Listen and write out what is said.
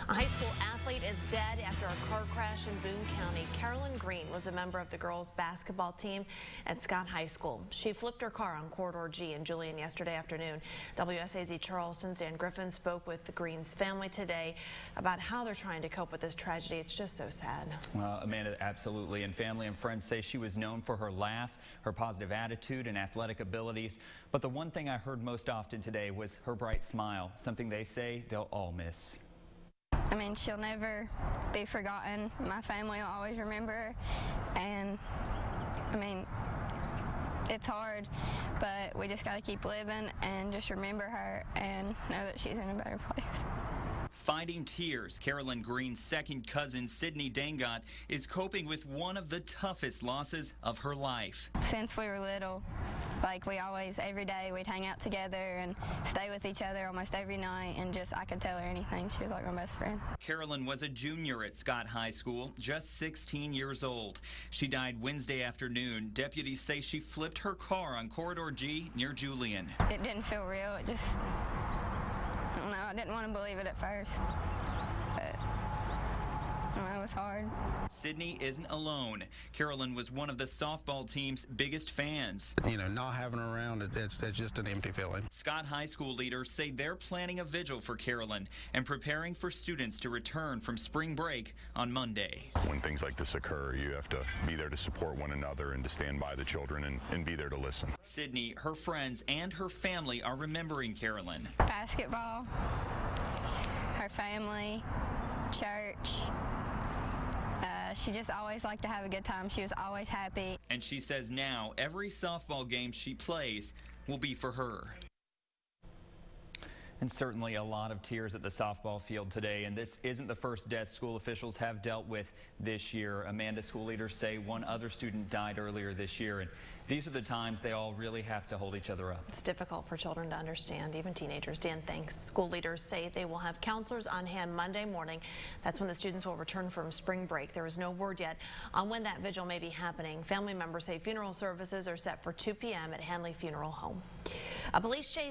A high school athlete is dead after a car crash in Boone County. Carolyn Green was a member of the girls' basketball team at Scott High School. She flipped her car on Corridor G in Julian yesterday afternoon. WSAZ Charleston's Dan Griffin spoke with the Greens family today about how they're trying to cope with this tragedy. It's just so sad. Well, Amanda, absolutely. And family and friends say she was known for her laugh, her positive attitude, and athletic abilities. But the one thing I heard most often today was her bright smile, something they say they'll all miss. I mean, she'll never be forgotten. My family will always remember her. And, I mean, it's hard, but we just got to keep living and just remember her and know that she's in a better place. Fighting tears, Carolyn Green's second cousin, Sydney Dangot, is coping with one of the toughest losses of her life. Since we were little, like we always, every day, we'd hang out together and stay with each other almost every night, and just I could tell her anything. She was like my best friend. Carolyn was a junior at Scott High School, just 16 years old. She died Wednesday afternoon. Deputies say she flipped her car on Corridor G near Julian. It didn't feel real. It just, I don't know, I didn't want to believe it at first, but it was hard. Sydney isn't alone. Carolyn was one of the softball team's biggest fans. You know, not having her around, it's just an empty feeling. Scott High School leaders say they're planning a vigil for Carolyn and preparing for students to return from spring break on Monday. When things like this occur, you have to be there to support one another and to stand by the children and be there to listen. Sydney, her friends, and her family are remembering Carolyn. Basketball, her family, church. She just always liked to have a good time. She was always happy. And she says now every softball game she plays will be for her. And certainly a lot of tears at the softball field today. And this isn't the first death school officials have dealt with this year. Amanda, school leaders say one other student died earlier this year. And these are the times they all really have to hold each other up. It's difficult for children to understand, even teenagers. Dan, thanks. School leaders say they will have counselors on hand Monday morning. That's when the students will return from spring break. There is no word yet on when that vigil may be happening. Family members say funeral services are set for 2 p.m. at Hanley Funeral Home. A police chase